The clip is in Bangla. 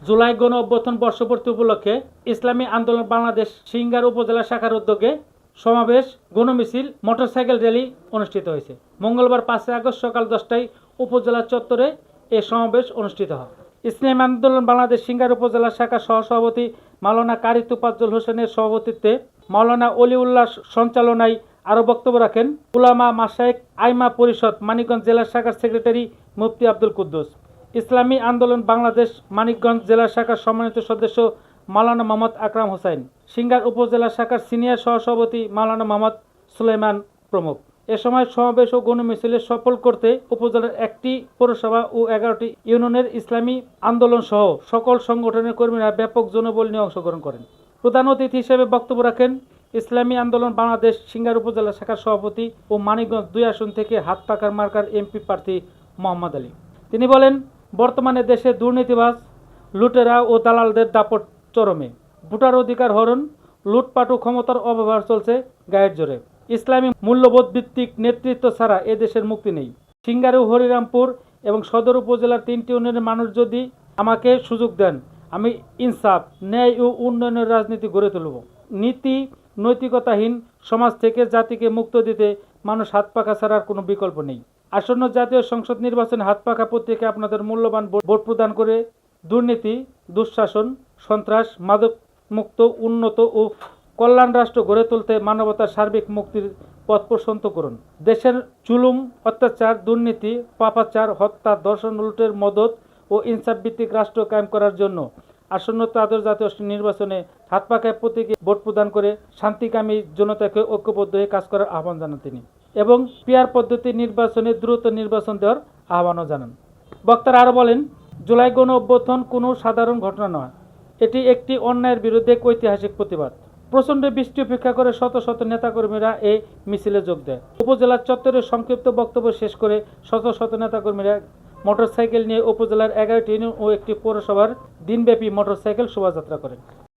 জুলাই গণ অভ্যুত্থান বর্ষপূর্তি উপলক্ষে ইসলামী আন্দোলন বাংলাদেশ সিংগার উপজেলা শাখার উদ্যোগে সমাবেশ, গণমিছিল, মোটরসাইকেল র্যালি অনুষ্ঠিত হয়েছে। মঙ্গলবার 5 আগস্ট সকাল 10টায় উপজেলা চত্বরে এই সমাবেশ অনুষ্ঠিত হয়। ইসলামী আন্দোলন বাংলাদেশ সিংগার উপজেলা শাখার সহসভাপতি মাওলানা কারি তোফাজ্জল হোসেনের সভাপতিত্বে মাওলানা অলিউল্লাহ সঞ্চালনায় আরও বক্তব্য রাখেন উলামা মাশায়েখ আইমা পরিষদ মানিকগঞ্জ জেলা শাখার সেক্রেটারি মুফতি আব্দুল কুদ্দুস, ইসলামী আন্দোলন বাংলাদেশ মানিকগঞ্জ জেলা শাখার সম্মানিত সদস্য মাওলানা মোহাম্মদ আকরাম হোসেন, সিংগার উপজেলা শাখার সিনিয়র সহসভাপতি মাওলানা মোহাম্মদ সুলাইমান প্রমুখ। এ সময় সমাবেশ ও গণমিছিলে সফল করতে উপজেলার 1টি পৌরসভা ও 11টি ইউনিয়নের ইসলামী আন্দোলন সহ সকল সংগঠনের কর্মীরা ব্যাপক জনবল নিয়ে অংশগ্রহণ করেন। প্রধান অতিথি হিসেবে বক্তব্য রাখেন ইসলামী আন্দোলন বাংলাদেশ সিংগার উপজেলা শাখার সভাপতি ও মানিকগঞ্জ 2 আসন থেকে হাত পাখার মার্কার এমপি প্রার্থী মোহাম্মদ আলী। তিনি বলেন, বর্তমানে দেশে দুর্নীতিবাজ, লুটেরা ও দালালদের দাপট চরমে। ভোটার অধিকার হরণ, লুটপাট ও ক্ষমতার অপব্যবহার চলছে গায়ের জোরে। ইসলামী মূল্যবোধ ভিত্তিক নেতৃত্ব ছাড়া এ দেশের মুক্তি নেই। সিংগার ও হরিরামপুর এবং সদর উপজেলার 3টি ইউনিয়নের মানুষ যদি আমাকে সুযোগ দেন, আমি ইনসাফ, ন্যায় ও উন্নয়নের রাজনীতি গড়ে তুলব। নীতি নৈতিকতাহীন সমাজ থেকে জাতিকে মুক্ত দিতে মানুষ হাত পাখা ছাড়ার কোনো বিকল্প নেই। আসন্ন জাতীয় সংসদ নির্বাচনে হাত পাখা প্রত্যেকে আপনাদের মূল্যবান ভোট প্রদান করে দুর্নীতি, দুঃশাসন, সন্ত্রাস, মাদক মুক্ত, উন্নত ও কল্যাণ রাষ্ট্র গড়ে তুলতে মানবতার সার্বিক মুক্তির পথ প্রশস্ত করুন। দেশের জুলুম, অত্যাচার, দুর্নীতি, পাপাচার, হত্যা, ধর্ষণ, লুটের মদত ও ইনসাফ ভিত্তিক রাষ্ট্র কায়েম করার জন্য আসন্ন ত্রয়োদশ জাতীয় নির্বাচনে হাত পাখায় প্রতীকে ভোট প্রদান করে শান্তিকামী জনতাকে ঐক্যবদ্ধ হয়ে কাজ করার আহ্বান জানান তিনি এবং পিআর পদ্ধতি নির্বাচনে দ্রুত নির্বাচন দেওয়ার আহ্বানও জানান। বক্তারা আরও বলেন, জুলাই গণ অভ্যুত্থান কোনো সাধারণ ঘটনা নয়, এটি একটি অন্যায়ের বিরুদ্ধে ঐতিহাসিক প্রতিবাদ। প্রচণ্ড বৃষ্টি উপেক্ষা করে শত শত নেতাকর্মীরা এই মিছিলে যোগ দেয়। উপজেলার চত্বরে সংক্ষিপ্ত বক্তব্য শেষ করে শত শত নেতাকর্মীরা মোটরসাইকেল নিয়ে উপজেলার 11টি ইউনিয়ন ও একটি পৌরসভার দিনব্যাপী মোটরসাইকেল শোভাযাত্রা করেন।